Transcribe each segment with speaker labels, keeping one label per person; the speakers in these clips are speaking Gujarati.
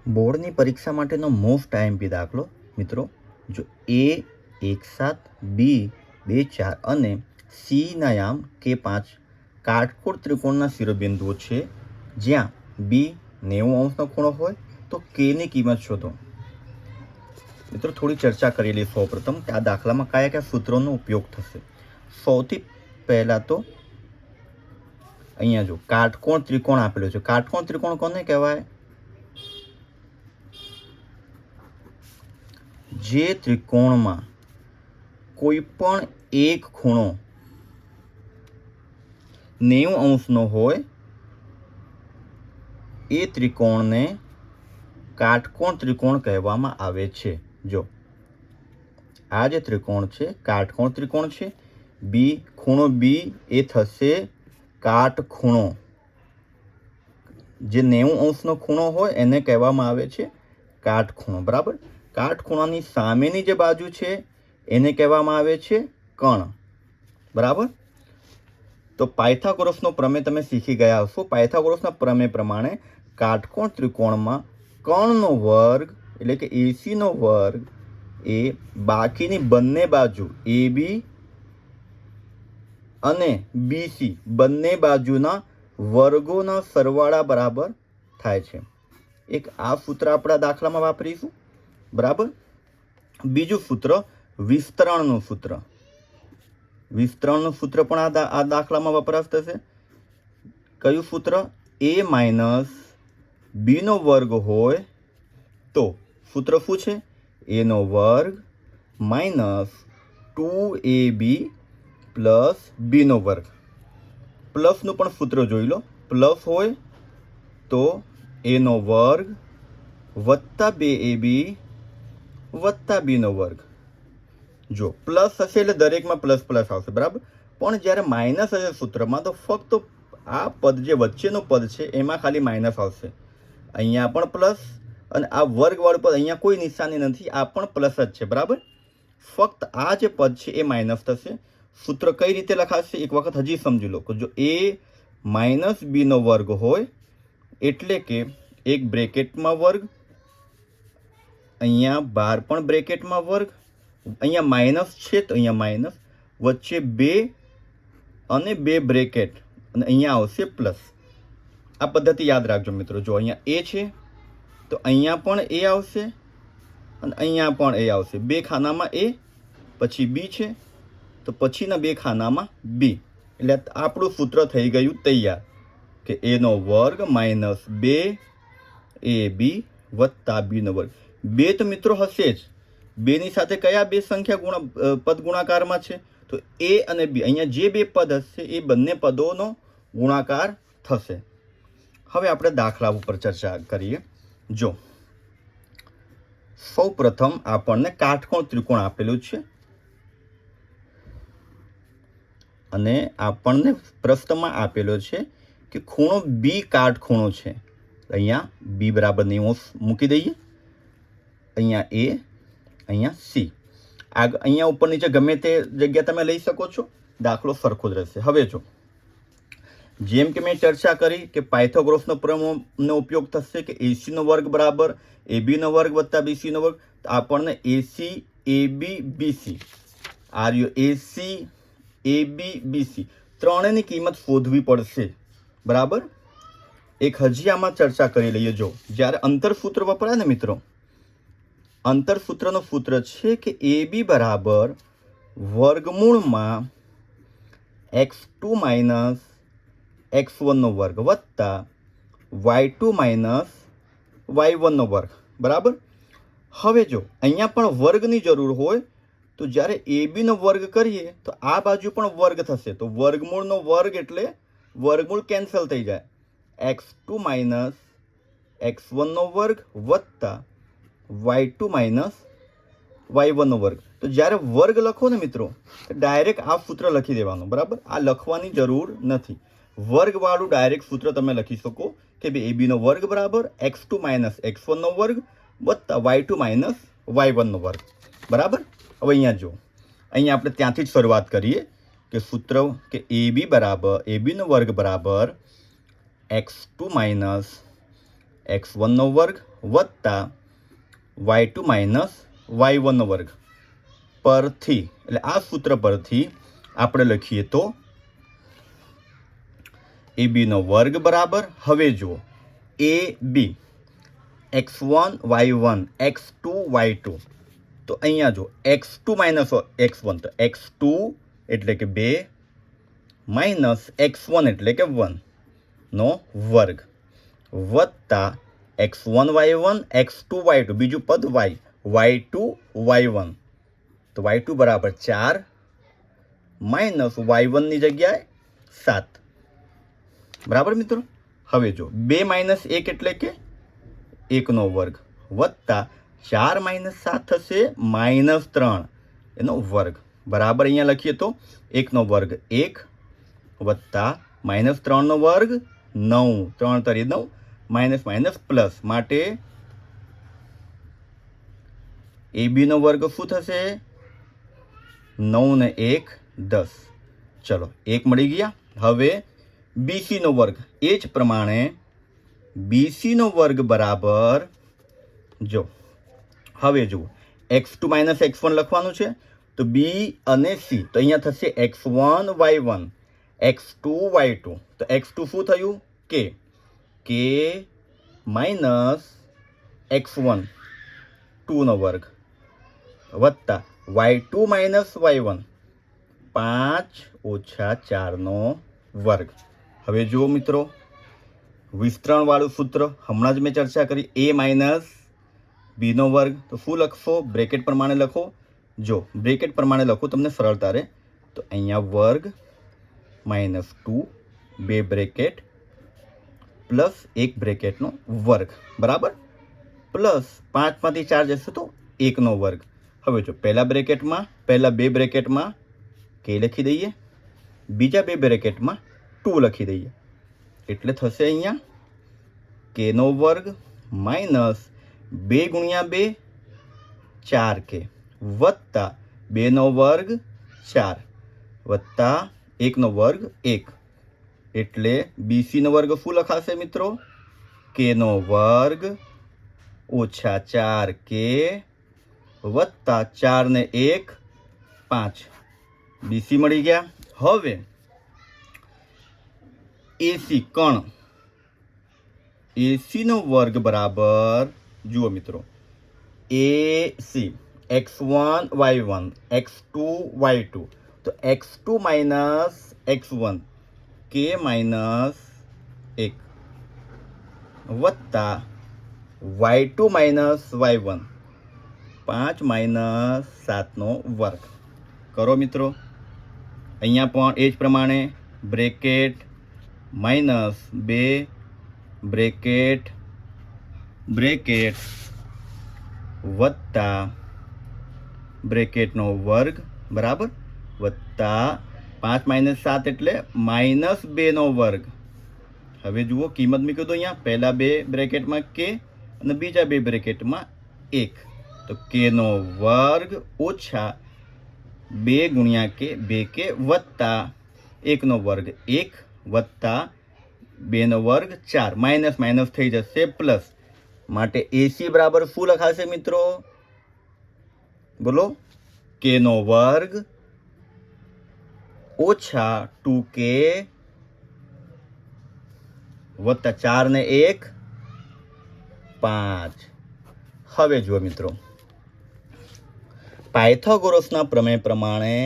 Speaker 1: બોર્ડની પરીક્ષા માટેનો મોસ્ટ આઈએમપી દાખલો મિત્રો, જો A 1 7 B 2 4 અને C ના યામ K 5 કાટખૂણ ત્રિકોણના શિરોબિંદુઓ છે જ્યાં B 90 અંશનો ખૂણો હોય તો K ની કિંમત શોધો. મિત્રો થોડી ચર્ચા કરી લઈએ. સૌપ્રથમ આ દાખલામાં કયા કયા સૂત્રોનો ઉપયોગ થશે. સૌથી પહેલા તો અહીંયા જો કાટકોણ ત્રિકોણ આપેલો છે. કાટકોણ ત્રિકોણ કોને કહેવાય? જે ત્રિકોણમાં કોઈ પણ એક ખૂણો 90 અંશનો હોય એ ત્રિકોણને કાટકોણ ત્રિકોણ કહેવામાં આવે છે. જો આ જે ત્રિકોણ છે કાટકોણ ત્રિકોણ છે. બી ખૂણો બી એ થશે કાટખૂણો. જે 90 અંશનો ખૂણો હોય એને કહેવામાં આવે છે કાટખૂણો. બરાબર. કાટખૂણાની સામેની જે બાજુ છે એને કહેવામાં આવે છે કણ. બરાબર. તો પાયથાગોરસનો પ્રમેય તમે શીખી ગયા હશો. પાયથાગોરસના પ્રમેય પ્રમાણે કાટકોણ ત્રિકોણમાં કણનો વર્ગ એટલે કે AC નો વર્ગ એ બાકીની બંને બાજુ AB અને BC બંને બાજુના વર્ગોના સરવાળા બરાબર થાય છે. એક આ સૂત્ર આપણા દાખલામાં વાપરીશું. બરાબર. બીજું સૂત્ર વિસ્તરણનું સૂત્ર. વિસ્તરણનું સૂત્ર પણ આ દાખલામાં વપરાશ થશે. કયું સૂત્ર? A માઇનસ B નો વર્ગ હોય તો સૂત્ર શું છે? A નો વર્ગ માઇનસ 2AB પ્લસ B નો વર્ગ. પ્લસનું પણ સૂત્ર જોઈ લો. પ્લસ હોય તો A નો વર્ગ વત્તા 2AB વત્તા B નો વર્ગ. જો પ્લસ હશે એટલે દરેકમાં પ્લસ પ્લસ આવશે. બરાબર. પણ જ્યારે માઇનસ હશે સૂત્રમાં તો ફક્ત આ પદ જે વચ્ચેનું પદ છે એમાં ખાલી માઇનસ આવશે. અહીંયા પણ પ્લસ અને આ વર્ગવાળું પદ અહીંયા કોઈ નિશાની નથી, આ પણ પ્લસ જ છે. બરાબર. ફક્ત આ જે પદ છે એ માઇનસ થશે. સૂત્ર કઈ રીતે લખાશે એક વખત હજી સમજી લો. જો A માઇનસ B નો વર્ગ હોય એટલે કે એક બ્રેકેટમાં વર્ગ, અહીંયા બહાર પણ બ્રેકેટમાં વર્ગ, અહીંયા માઇનસ છે તો અહીંયા માઇનસ, વચ્ચે 2 અને 2 બ્રેકેટ અને અહીંયા આવશે પ્લસ. આ પદ્ધતિ યાદ રાખજો મિત્રો. જો અહીંયા A છે તો અહીંયા પણ A આવશે અને અહીંયા પણ A આવશે. 2 ખાનામાં A, પછી B છે તો પછીના 2 ખાનામાં B. એટલે આપણું સૂત્ર થઈ ગયું તૈયાર કે A નો વર્ગ માઇનસ 2AB વત્તા B નો વર્ગ. 2 તો મિત્રો હશે જ. 2 ની સાથે કયા બે સંખ્યા પદ ગુણાકારમાં છે? તો A અને B. અહીંયા જે બે પદ હશે એ બંને પદોનો ગુણાકાર થશે. હવે આપણે દાખલા ઉપર ચર્ચા કરીએ. જો સૌ પ્રથમ આપણને કાટકોણ ત્રિકોણ આપેલું છે અને આપણને પ્રશ્નમાં આપેલો છે કે ખૂણો B કાટખૂણો છે. અહીંયા B બરાબર 90 મૂકી દઈએ. અહીંયા A, અહીંયા C. અહીંયા ઉપર નીચે ગમે તે જગ્યા તમે લઈ શકો છો. દાખલો સરખો જ રહેશે. હવે જો જેમ કે મેં ચર્ચા કરી કે પાયથાગોરસનો પ્રમેયનો ઉપયોગ થશે કે AC નો વર્ગ બરાબર AB નો વર્ગ વત્તા BC નો વર્ગ. તો આપણને AC AB BC આ રહ્યો AC AB BC ત્રણેયની કિંમત શોધવી પડશે. બરાબર. એક હજી આમાં ચર્ચા કરી લઈએ. જો જ્યારે અંતર સૂત્ર વપરાય ને મિત્રો, અંતર સૂત્રનું સૂત્ર છે કે AB બરાબર વર્ગમૂળમાં x2 માઇનસ x1 નો વર્ગ વત્તા y2 માઇનસ y1 નો વર્ગ. બરાબર. હવે જો અહીંયા પણ વર્ગની જરૂર હોય તો જ્યારે AB નો વર્ગ કરીએ તો આ બાજુ પણ વર્ગ થશે. તો વર્ગમૂળનો વર્ગ એટલે વર્ગમૂળ કેન્સલ થઈ જાય. x2 માઇનસ x1 નો વર્ગ વત્તા y2 માઇનસ y1 નો વર્ગ. તો જ્યારે વર્ગ લખો ને મિત્રો ડાયરેક્ટ આ સૂત્ર લખી દેવાનું. બરાબર. આ લખવાની જરૂર નથી. વર્ગવાળું ડાયરેક્ટ સૂત્ર તમે લખી શકો કે AB નો વર્ગ બરાબર x2 માઇનસ x1 નો વર્ગ વત્તા y2 માઇનસ y1 નો વર્ગ. બરાબર. હવે અહીંયા જો અહીંયા આપણે ત્યાંથી જ શરૂઆત કરીએ કે સૂત્ર કે AB નો વર્ગ બરાબર x2 માઇનસ x1નો વર્ગ વત્તા y2 માઇનસ y1નો વર્ગ પરથી, એટલે આ સૂત્ર પરથી આપણે લખીએ તો ab નો વર્ગ બરાબર, હવે જુઓ ab x1 y1 x2 y2, તો અહીંયા જો x2 માઇનસ x1, તો x2 એટલે કે 2 માઇનસ x1 એટલે કે 1 નો વર્ગ વત્તા x1 y1 x2 y2, બીજું પદ y, y2 y1, તો y2 બરાબર 4 માઇનસ y1 ની જગ્યાએ 7, બરાબર મિત્રો. હવે જો 2 માઇનસ 1 એટલે કે 1 નો વર્ગ વત્તા 4 માઇનસ 7 થશે -3 એનો વર્ગ બરાબર, અહીંયા લખીએ તો 1 નો વર્ગ 1 વત્તા -3 નો વર્ગ 9, 3 તરી 9, માઇનસ માઇનસ પ્લસ, માટે ab નો વર્ગ શું થશે 9 ને 1 10. ચલો 1 મળી ગયા. હવે bc નો વર્ગ, એ જ પ્રમાણે bc નો વર્ગ બરાબર, જો હવે જુઓ x2 માઇનસ x1 લખવાનું છે, તો b અને c, તો અહીંયા થશે x1 y1 x2 y2, તો x2 શું થયું k માઇનસ x1 2 નો વર્ગ વત્તા y2 માઇનસ y1 5 ઓછા 4 નો વર્ગ. હવે જુઓ મિત્રો વિસ્તરણવાળું સૂત્ર હમણાં જ મેં ચર્ચા કરી, a માઇનસ b નો વર્ગ, તો શું લખશો બ્રેકેટ પ્રમાણે લખો. જો બ્રેકેટ પ્રમાણે લખો તમને સરળતા રહે, તો અહીંયા વર્ગ -2 2 બ્રેકેટ પ્લસ 1 બ્રેકેટનો વર્ગ બરાબર, પ્લસ 5 માંથી 4 જશે તો 1 નો વર્ગ. હવે જો પહેલા 2 બ્રેકેટમાં k લખી દઈએ, બીજા 2 બ્રેકેટમાં 2 લખી દઈએ, એટલે થશે અહીંયા k નો વર્ગ માઇનસ 2 ગુણ્યા 2 4k વત્તા 2 નો વર્ગ 4 વત્તા 1 નો વર્ગ 1, એટલે bc નો વર્ગ શું લખાશે મિત્રો k નો વર્ગ ઓછા 4k વત્તા 4 ને 1 5, bc મળી ગયા. હવે ac કણ, ac નો વર્ગ બરાબર, જુઓ મિત્રો ac x1 y1 x2 y2, તો x2 minus x1 k minus 1 વત્તા y2 માઇનસ y1 5 માઇનસ 7 નો વર્ગ કરો મિત્રો. અહીંયા પણ એ જ પ્રમાણે બ્રેકેટ માઇનસ 2 બ્રેકેટ વત્તા બ્રેકેટનો વર્ગ બરાબર, વત્તા 5 માઇનસ 7 એટલે -2 નો વર્ગ. હવે જુઓ કિંમત મૂકી દો અહીંયા, પહેલા 2 બ્રેકેટમાં k અને બીજા 2 બ્રેકેટમાં 1, તો k નો વર્ગ ઓછા 2 ગુણ્યા k 2k વત્તા 1 નો વર્ગ 1 વત્તા 2 નો વર્ગ 4, માઇનસ માઇનસ થઈ જશે પ્લસ, માટે ac બરાબર શું લખાશે મિત્રો બોલો k નો વર્ગ ઓછા 2k વત્તા 4 ને 1 5. હવે જુઓ મિત્રો પાયથાગોરસના પ્રમેય પ્રમાણે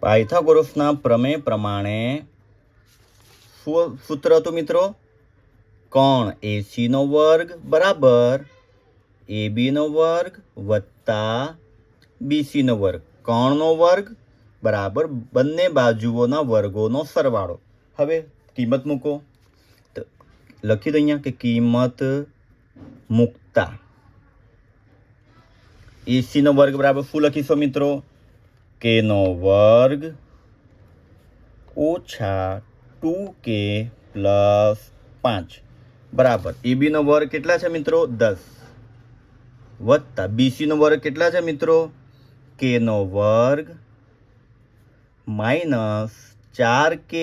Speaker 1: પાયથાગોરસના પ્રમેય પ્રમાણે શું સૂત્ર હતું મિત્રો, કોણ AC નો વર્ગ બરાબર AB નો વર્ગ વત્તા BC નો વર્ગ, કોણનો વર્ગ બરાબર બંને બાજુઓના વર્ગોનો સરવાળો. હવે કિંમત મૂકો, તો લખી દો અહીંયા કે કિંમત મૂકતા AC નો વર્ગ બરાબર શું લખીશો મિત્રો, k નો વર્ગ ઓછા 2k પ્લસ 5 બરાબર એબીનો વર્ગ કેટલા છે મિત્રો 10 વત્તા બીસીનો વર્ગ કેટલા છે મિત્રો કેનો વર્ગ માઇનસ 4k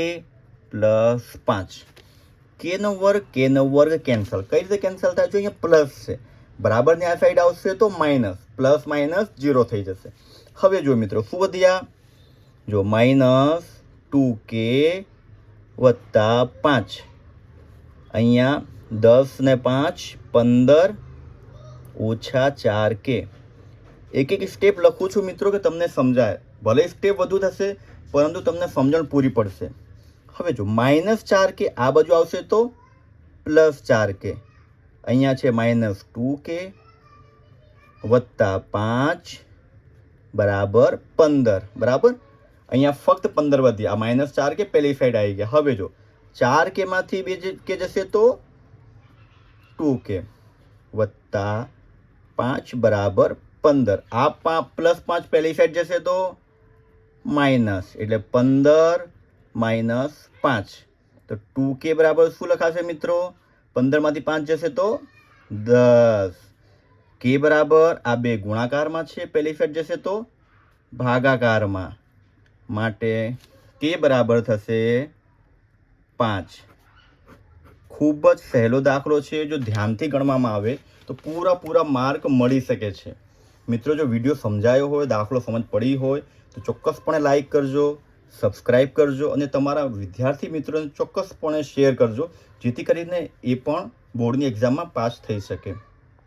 Speaker 1: પ્લસ 5 કેનો વર્ગ કેન્સલ કઈ રીતે કેન્સલ થાય છે અહીંયા પ્લસ છે બરાબરની આ સાઈડ આવશે તો માઇનસ પ્લસ માઇનસ 0 થઈ જશે હવે જો મિત્રો શું વધ્યા જો માઇનસ 2k વત્તા 5 અહીંયા 10 ને 5 15 ઓછા 4k એક એક સ્ટેપ લખું છું મિત્રો કે તમને સમજાય ભલે સ્ટેપ વધુ થશે પરંતુ તમને સમજણ પૂરી પડશે હવે જો માઇનસ 4k આ બાજુ આવશે તો પ્લસ 4k અહીંયા છે માઇનસ 2k વત્તા 5 બરાબર 15 બરાબર અહીંયા ફક્ત 15 વધી આ માઇનસ 4k પહેલી સાઈડ આવી ગયા હવે જો 4k માંથી 2k જશે તો 2k વત્તા 5 બરાબર 15 આ પ્લસ 5 પહેલી સાઈડ જશે તો માઇનસ એટલે 15 માઇનસ 5 તો 2k બરાબર શું લખાશે મિત્રો 15 માંથી 5 જશે તો 10 k બરાબર આ બે ગુણાકારમાં છે પહેલી સાઈડ જશે તો ભાગાકારમાં માટે k બરાબર થશે 5 ખૂબ જ સહેલો દાખલો છે જો ધ્યાનથી ગણવામાં આવે તો પૂરા માર્ક મળી શકે છે મિત્રો જો વિડીયો સમજાયો હોય દાખલો સમજ પડી હોય તો ચોક્કસપણે લાઈક કરજો સબસ્ક્રાઈબ કરજો અને તમારા વિદ્યાર્થી મિત્રોને ચોક્કસપણે શેર કરજો જેથી કરીને એ પણ બોર્ડની એક્ઝામમાં પાસ થઈ શકે